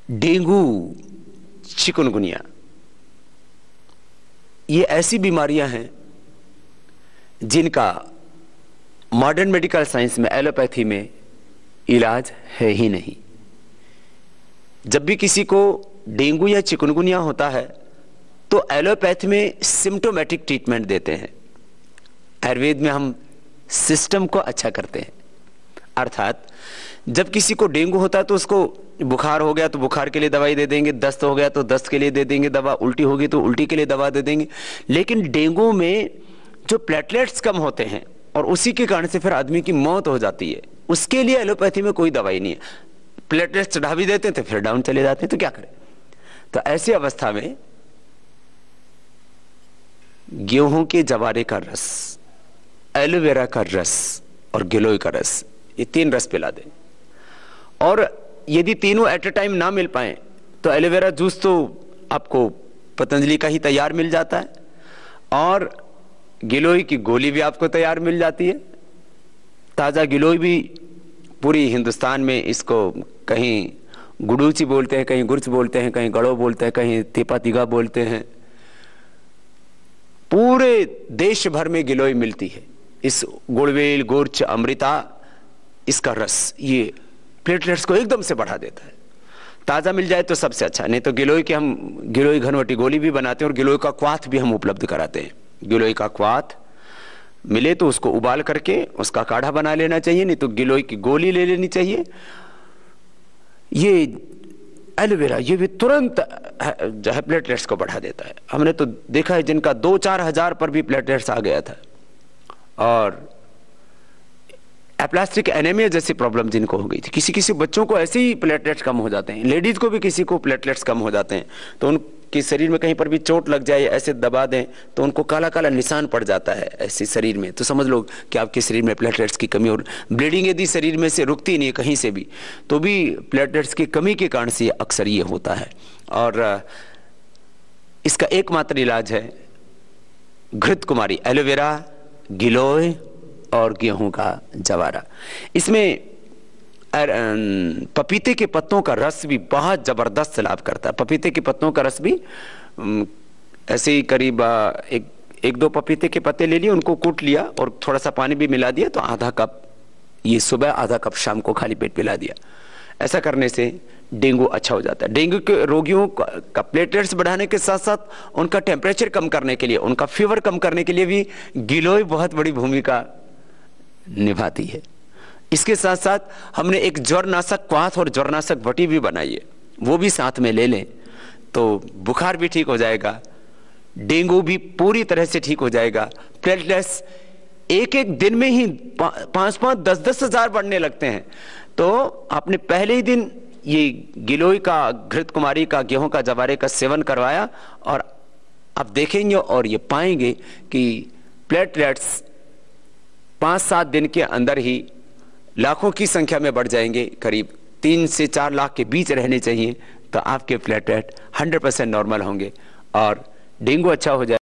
Dengue, chikungunya, ये ऐसी बीमारियां हैं जिनका मॉडर्न मेडिकल साइंस में, एलोपैथी में इलाज है ही नहीं। जब भी किसी को डेंगू या चिकनगुनिया होता है तो एलोपैथी में सिम्टोमेटिक ट्रीटमेंट देते हैं। आयुर्वेद में हम सिस्टम को अच्छा करते हैं। अर्थात जब किसी को डेंगू होता है तो उसको बुखार हो गया तो बुखार के लिए दवाई दे देंगे, दस्त हो गया तो दस्त के लिए दे देंगे दवा, उल्टी होगी तो उल्टी के लिए दवा दे देंगे। लेकिन डेंगू में जो प्लेटलेट्स कम होते हैं और उसी के कारण से फिर आदमी की मौत हो जाती है, उसके लिए एलोपैथी में कोई दवाई नहीं है। प्लेटलेट्स चढ़ा भी देते हैं तो फिर डाउन चले जाते हैं, तो क्या करें। तो ऐसी अवस्था में गेहूं के जवारे का रस, एलोवेरा का रस और गिलोय का रस, ये 3 रस पिला दें। और यदि तीनों एट ए टाइम ना मिल पाए तो एलोवेरा जूस तो आपको पतंजलि का ही तैयार मिल जाता है और गिलोय की गोली भी आपको तैयार मिल जाती है। ताज़ा गिलोय भी पूरी हिंदुस्तान में इसको कहीं गुड़ूची बोलते हैं, कहीं गुर्च बोलते हैं, कहीं गड़ो बोलते हैं, कहीं तीपा तिगा बोलते हैं। पूरे देश भर में गिलोय मिलती है। इस गुड़वेल, गुर्च, अमृता, इसका रस ये प्लेटलेट्स को एकदम से बढ़ा देता है। ताज़ा मिल जाए तो सबसे अच्छा, नहीं तो गिलोय के हम गिलोय घनवटी गोली भी बनाते हैं और गिलोय का क्वाथ भी हम उपलब्ध कराते हैं। गिलोय का क्वाथ मिले तो उसको उबाल करके उसका काढ़ा बना लेना चाहिए, नहीं तो गिलोय की गोली ले लेनी चाहिए। ये एलोवेरा ये भी तुरंत जो है प्लेटलेट्स को बढ़ा देता है। हमने तो देखा है जिनका 2-4 हजार पर भी प्लेटलेट्स आ गया था। और एप्लास्टिक एनीमिया जैसी प्रॉब्लम जिनको हो गई थी, किसी किसी बच्चों को ऐसे ही प्लेटलेट्स कम हो जाते हैं, लेडीज को भी किसी को प्लेटलेट्स कम हो जाते हैं, तो उनके शरीर में कहीं पर भी चोट लग जाए, ऐसे दबा दें तो उनको काला काला निशान पड़ जाता है ऐसे शरीर में, तो समझ लो कि आपके शरीर में प्लेटलेट्स की कमी। और ब्लीडिंग यदि शरीर में से रुकती नहीं है कहीं से भी, तो भी प्लेटलेट्स की कमी के कारण से अक्सर ये होता है। और इसका एकमात्र इलाज है घृत कुमारी, एलोवेरा, गिलोय और गेहूं का जवारा। इसमें पपीते के पत्तों का रस भी बहुत जबरदस्त लाभ करता है। पपीते के पत्तों का रस भी ऐसे ही करीब 1-2 पपीते के पत्ते ले लिए, उनको कूट लिया और थोड़ा सा पानी भी मिला दिया, तो आधा कप ये सुबह, आधा कप शाम को खाली पेट पिला दिया। ऐसा करने से डेंगू अच्छा हो जाता है। डेंगू के रोगियों का प्लेटलेट्स बढ़ाने के साथ साथ उनका टेम्परेचर कम करने के लिए, उनका फीवर कम करने के लिए भी गिलोय बहुत बड़ी भूमिका निभाती है। इसके साथ साथ हमने एक ज्वरनाशक क्वाथ और ज्वरनाशक वटी भी बनाई है, वो भी साथ में ले लें तो बुखार भी ठीक हो जाएगा, डेंगू भी पूरी तरह से ठीक हो जाएगा। प्लेटलेट्स एक दिन में ही 5-5, 10-10 हजार बढ़ने लगते हैं। तो आपने पहले ही दिन ये गिलोय का, घृत कुमारी का, गेहूं का जवारे का सेवन करवाया और आप देखेंगे और ये पाएंगे कि प्लेटलेट्स 5-7 दिन के अंदर ही लाखों की संख्या में बढ़ जाएंगे। करीब 3 से 4 लाख के बीच रहने चाहिए, तो आपके प्लेटलेट 100% नॉर्मल होंगे और डेंगू अच्छा हो जाए।